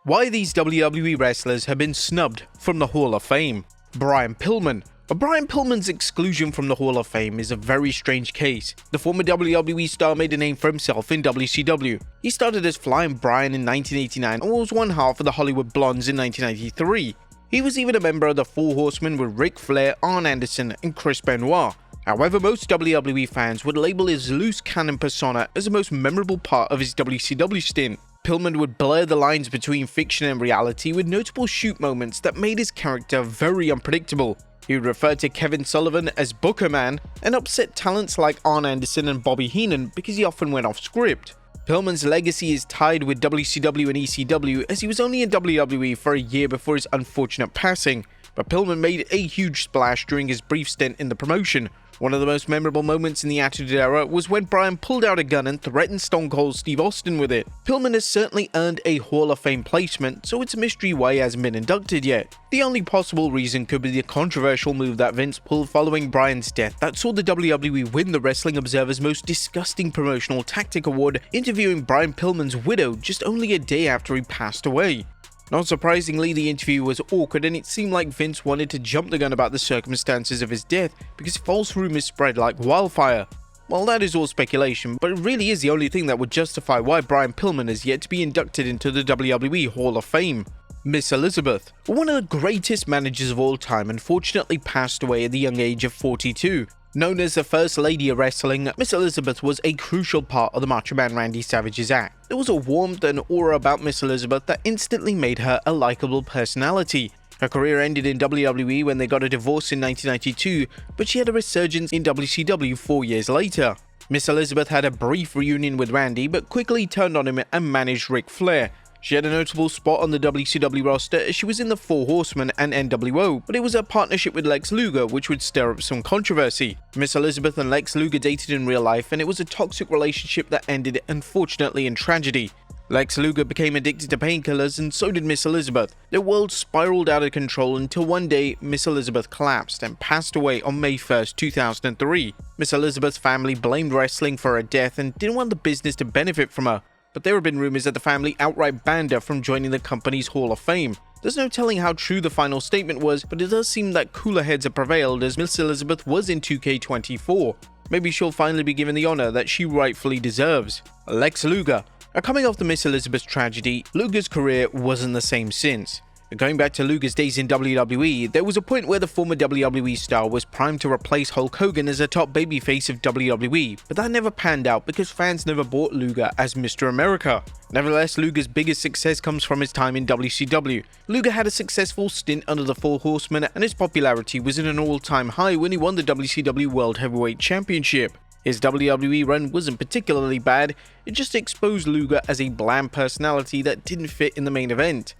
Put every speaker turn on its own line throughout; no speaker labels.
Why these WWE wrestlers have been snubbed from the Hall of Fame. Brian Pillman. Brian Pillman's exclusion from the Hall of Fame is a very strange case. The former WWE star made a name for himself in WCW. He started as Flying Brian in 1989 and was one half of the Hollywood Blondes in 1993. He was even a member of the Four Horsemen with Ric Flair, Arn Anderson, and Chris Benoit. However, most WWE fans would label his loose cannon persona as the most memorable part of his WCW stint. Pillman would blur the lines between fiction and reality with notable shoot moments that made his character very unpredictable. He would refer to Kevin Sullivan as Booker Man and upset talents like Arn Anderson and Bobby Heenan because he often went off script. Pillman's legacy is tied with WCW and ECW as he was only in WWE for a year before his unfortunate passing, but Pillman made a huge splash during his brief stint in the promotion. One of the most memorable moments in the Attitude Era was when Brian pulled out a gun and threatened Stone Cold Steve Austin with it. Pillman has certainly earned a Hall of Fame placement, so it's a mystery why he hasn't been inducted yet. The only possible reason could be the controversial move that Vince pulled following Brian's death that saw the WWE win the Wrestling Observer's Most Disgusting Promotional Tactic Award, interviewing Brian Pillman's widow just only a day after he passed away. Not surprisingly, the interview was awkward and it seemed like Vince wanted to jump the gun about the circumstances of his death because false rumors spread like wildfire. Well, that is all speculation, but it really is the only thing that would justify why Brian Pillman is yet to be inducted into the WWE Hall of Fame. Miss Elizabeth. One of the greatest managers of all time, unfortunately passed away at the young age of 42. Known as the First Lady of Wrestling, Miss Elizabeth was a crucial part of the Macho Man Randy Savage's act. There was a warmth and aura about Miss Elizabeth that instantly made her a likable personality. Her career ended in WWE when they got a divorce in 1992, but she had a resurgence in WCW 4 years later. Miss Elizabeth had a brief reunion with Randy, but quickly turned on him and managed Ric Flair. She had a notable spot on the WCW roster as she was in the Four Horsemen and NWO, but it was her partnership with Lex Luger which would stir up some controversy. Miss Elizabeth and Lex Luger dated in real life and it was a toxic relationship that ended unfortunately in tragedy. Lex Luger became addicted to painkillers and so did Miss Elizabeth. Their world spiraled out of control until one day Miss Elizabeth collapsed and passed away on May 1st, 2003. Miss Elizabeth's family blamed wrestling for her death and didn't want the business to benefit from her. But there have been rumors that the family outright banned her from joining the company's Hall of Fame. There's no telling how true the final statement was, but it does seem that cooler heads have prevailed as Miss Elizabeth was in 2K24. Maybe she'll finally be given the honor that she rightfully deserves. Lex Luger. Coming off the Miss Elizabeth tragedy, Luger's career wasn't the same since. Going back to Luger's days in WWE, there was a point where the former WWE star was primed to replace Hulk Hogan as a top babyface of WWE, but that never panned out because fans never bought Luger as Mr. America. Nevertheless, Luger's biggest success comes from his time in WCW. Luger had a successful stint under the Four Horsemen and his popularity was at an all-time high when he won the WCW World Heavyweight Championship. His WWE run wasn't particularly bad, it just exposed Luger as a bland personality that didn't fit in the main event.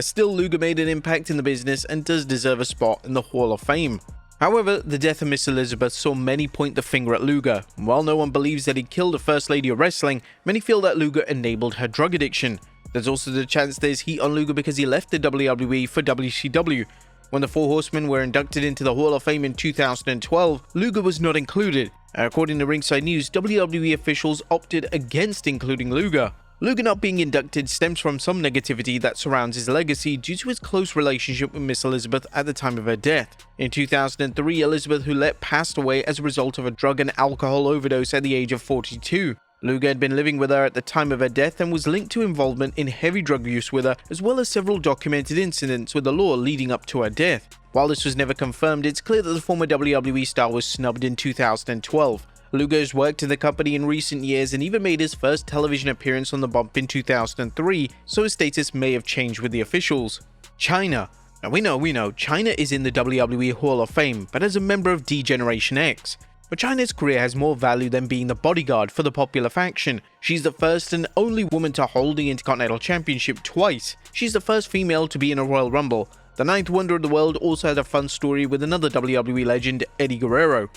Still, Luger made an impact in the business and does deserve a spot in the Hall of Fame. However, the death of Miss Elizabeth saw many point the finger at Luger. While no one believes that he killed the First Lady of Wrestling, many feel that Luger enabled her drug addiction. There's also the chance there's heat on Luger because he left the WWE for WCW. When the Four Horsemen were inducted into the Hall of Fame in 2012, Luger was not included. According to Ringside News, WWE officials opted against including Luger. Luger not being inducted stems from some negativity that surrounds his legacy due to his close relationship with Miss Elizabeth at the time of her death. In 2003, Elizabeth Hulette passed away as a result of a drug and alcohol overdose at the age of 42. Luger had been living with her at the time of her death and was linked to involvement in heavy drug use with her, as well as several documented incidents with the law leading up to her death. While this was never confirmed, it's clear that the former WWE star was snubbed in 2012. Luger has worked in the company in recent years and even made his first television appearance on the bump in 2003, so his status may have changed with the officials. China. Now we know, China is in the WWE Hall of Fame, but as a member of D-Generation X. But Chyna's career has more value than being the bodyguard for the popular faction. She's the first and only woman to hold the Intercontinental Championship twice. She's the first female to be in a Royal Rumble. The ninth wonder of the world also had a fun story with another WWE legend, Eddie Guerrero.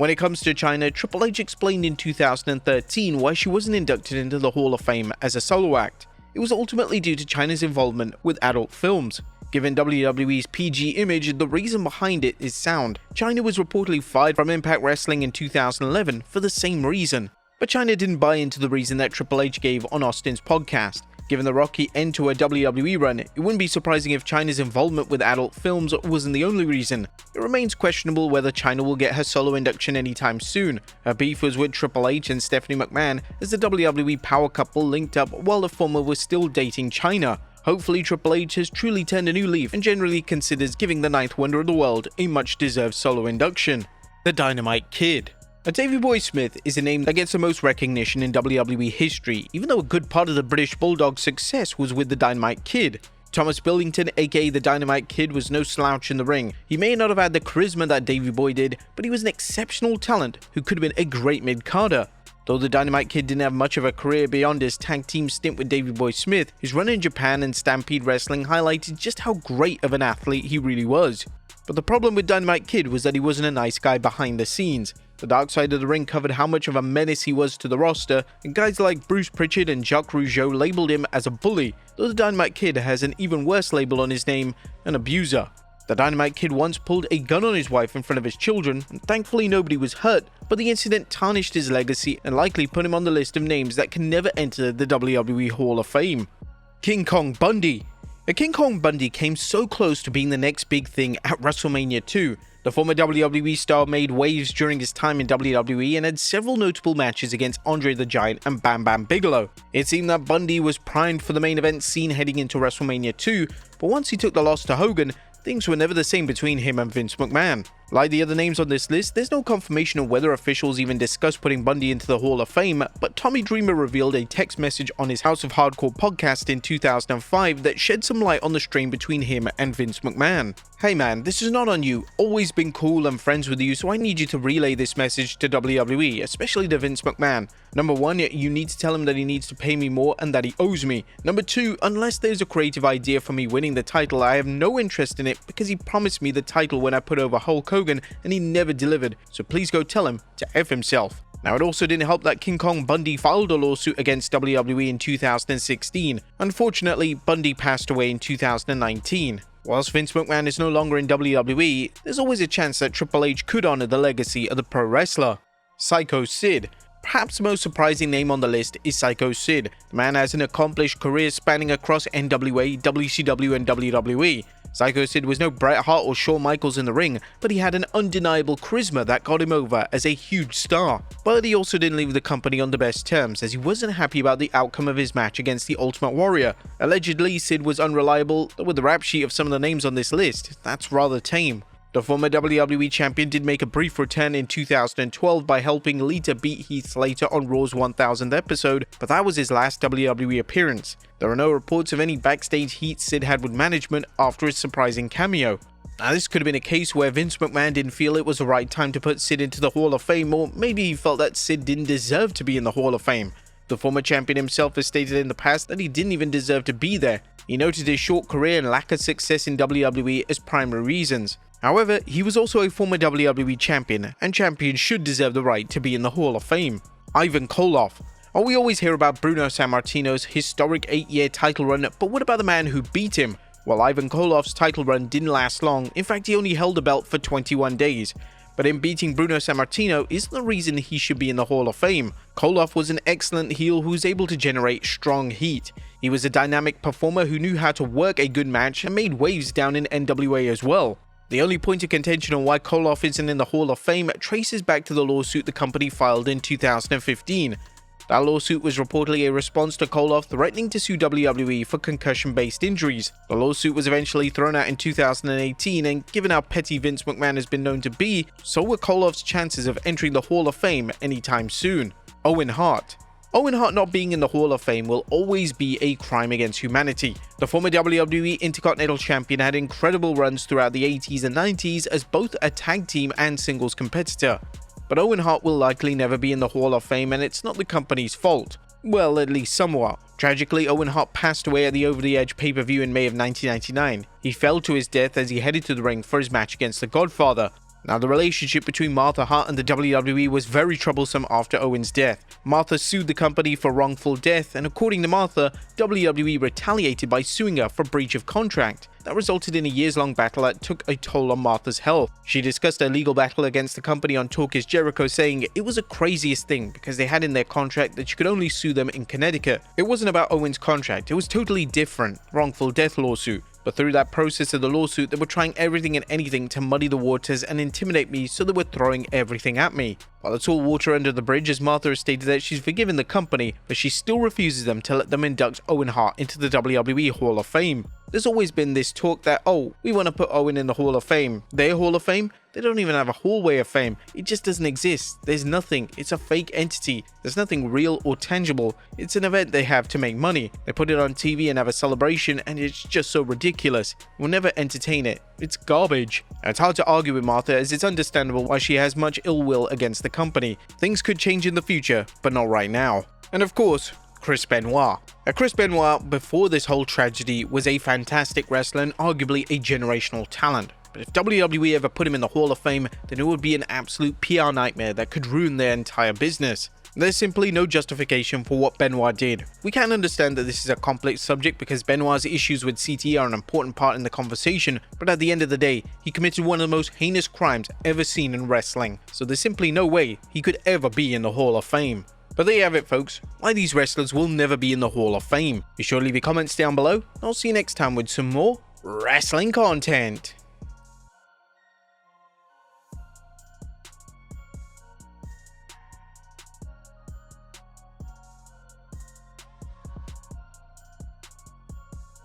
When it comes to Chyna, Triple H explained in 2013 why she wasn't inducted into the Hall of Fame as a solo act. It was ultimately due to Chyna's involvement with adult films. Given WWE's PG image, the reason behind it is sound. Chyna was reportedly fired from Impact Wrestling in 2011 for the same reason. But Chyna didn't buy into the reason that Triple H gave on Austin's podcast. Given the rocky end to her WWE run, it wouldn't be surprising if Chyna's involvement with adult films wasn't the only reason. It remains questionable whether Chyna will get her solo induction anytime soon. Her beef was with Triple H and Stephanie McMahon as the WWE power couple linked up while the former was still dating Chyna. Hopefully Triple H has truly turned a new leaf and generally considers giving the ninth wonder of the world a much-deserved solo induction. The Dynamite Kid. Davey Boy Smith is a name that gets the most recognition in WWE history, even though a good part of the British Bulldog's success was with the Dynamite Kid. Thomas Billington, aka the Dynamite Kid, was no slouch in the ring. He may not have had the charisma that Davey Boy did, but he was an exceptional talent who could have been a great mid-carder. Though the Dynamite Kid didn't have much of a career beyond his tag team stint with Davey Boy Smith, his run in Japan and Stampede Wrestling highlighted just how great of an athlete he really was. But the problem with Dynamite Kid was that he wasn't a nice guy behind the scenes. The dark side of the ring covered how much of a menace he was to the roster, and guys like Bruce Pritchard and Jacques Rougeau labeled him as a bully, though the Dynamite Kid has an even worse label on his name, an abuser. The Dynamite Kid once pulled a gun on his wife in front of his children, and thankfully nobody was hurt, but the incident tarnished his legacy and likely put him on the list of names that can never enter the WWE Hall of Fame. King Kong Bundy. King Kong Bundy came so close to being the next big thing at WrestleMania 2. The former WWE star made waves during his time in WWE and had several notable matches against Andre the Giant and Bam Bam Bigelow. It seemed that Bundy was primed for the main event scene heading into WrestleMania 2, but once he took the loss to Hogan, things were never the same between him and Vince McMahon. Like the other names on this list, there's no confirmation of whether officials even discussed putting Bundy into the Hall of Fame, but Tommy Dreamer revealed a text message on his House of Hardcore podcast in 2005 that shed some light on the strain between him and Vince McMahon. Hey man, this is not on you, always been cool and friends with you, so I need you to relay this message to WWE, especially to Vince McMahon. Number 1, you need to tell him that he needs to pay me more and that he owes me. Number 2, unless there's a creative idea for me winning the title, I have no interest in it because he promised me the title when I put over Hulk Hogan and he never delivered, so please go tell him to F himself. Now, it also didn't help that King Kong Bundy filed a lawsuit against WWE in 2016. Unfortunately, Bundy passed away in 2019. Whilst Vince McMahon is no longer in WWE, there's always a chance that Triple H could honor the legacy of the pro wrestler. Psycho Sid. Perhaps the most surprising name on the list is Psycho Sid. The man has an accomplished career spanning across NWA, WCW and WWE. Psycho Sid was no Bret Hart or Shawn Michaels in the ring, but he had an undeniable charisma that got him over as a huge star. But he also didn't leave the company on the best terms, as he wasn't happy about the outcome of his match against the Ultimate Warrior. Allegedly, Sid was unreliable, though with the rap sheet of some of the names on this list, that's rather tame. The former WWE champion did make a brief return in 2012 by helping Lita beat Heath Slater on Raw's 1000th episode, but that was his last WWE appearance. There are no reports of any backstage heat Sid had with management after his surprising cameo. Now, this could have been a case where Vince McMahon didn't feel it was the right time to put Sid into the Hall of Fame, or maybe he felt that Sid didn't deserve to be in the Hall of Fame. The former champion himself has stated in the past that he didn't even deserve to be there. He noted his short career and lack of success in WWE as primary reasons. However, he was also a former WWE champion, and champions should deserve the right to be in the Hall of Fame. Ivan Koloff. We always hear about Bruno Sammartino's historic 8-year title run, but what about the man who beat him? Well, Ivan Koloff's title run didn't last long. In fact, he only held the belt for 21 days. But him beating Bruno Sammartino isn't the reason he should be in the Hall of Fame. Koloff was an excellent heel who was able to generate strong heat. He was a dynamic performer who knew how to work a good match and made waves down in NWA as well. The only point of contention on why Koloff isn't in the Hall of Fame traces back to the lawsuit the company filed in 2015. That lawsuit was reportedly a response to Koloff threatening to sue WWE for concussion-based injuries. The lawsuit was eventually thrown out in 2018, and given how petty Vince McMahon has been known to be, so were Koloff's chances of entering the Hall of Fame anytime soon. Owen Hart. Owen Hart not being in the Hall of Fame will always be a crime against humanity. The former WWE Intercontinental Champion had incredible runs throughout the 80s and 90s as both a tag team and singles competitor. But Owen Hart will likely never be in the Hall of Fame, and it's not the company's fault. Well, at least somewhat. Tragically, Owen Hart passed away at the Over the Edge pay-per-view in May of 1999. He fell to his death as he headed to the ring for his match against The Godfather. Now, the relationship between Martha Hart and the WWE was very troublesome after Owen's death. Martha sued the company for wrongful death, and according to Martha, WWE retaliated by suing her for breach of contract. that resulted in a years-long battle that took a toll on Martha's health. She discussed her legal battle against the company on Talk Is Jericho, saying it was the craziest thing because they had in their contract that you could only sue them in Connecticut. It wasn't about Owen's contract, it was totally different, wrongful death lawsuit. But through that process of the lawsuit, they were trying everything and anything to muddy the waters and intimidate me, so they were throwing everything at me. While it's all water under the bridge, as Martha has stated that she's forgiven the company, but she still refuses them to let them induct Owen Hart into the WWE Hall of Fame. There's always been this talk that, oh, we want to put Owen in the Hall of Fame. Their Hall of Fame? They don't even have a hallway of fame. It just doesn't exist. There's nothing. It's a fake entity. There's nothing real or tangible. It's an event they have to make money. They put it on TV and have a celebration, and it's just so ridiculous. We'll never entertain it. It's garbage. And it's hard to argue with Martha, as it's understandable why she has much ill will against the company. Things could change in the future, but not right now. And of course, Chris Benoit. Chris Benoit, before this whole tragedy, was a fantastic wrestler and arguably a generational talent. But if WWE ever put him in the Hall of Fame, then it would be an absolute PR nightmare that could ruin their entire business. There's simply no justification for what Benoit did. We can understand that this is a complex subject because Benoit's issues with CT are an important part in the conversation, but at the end of the day, he committed one of the most heinous crimes ever seen in wrestling, so there's simply no way he could ever be in the Hall of Fame. But there you have it, folks, why these wrestlers will never be in the Hall of Fame. Be sure to leave your comments down below, and I'll see you next time with some more wrestling content.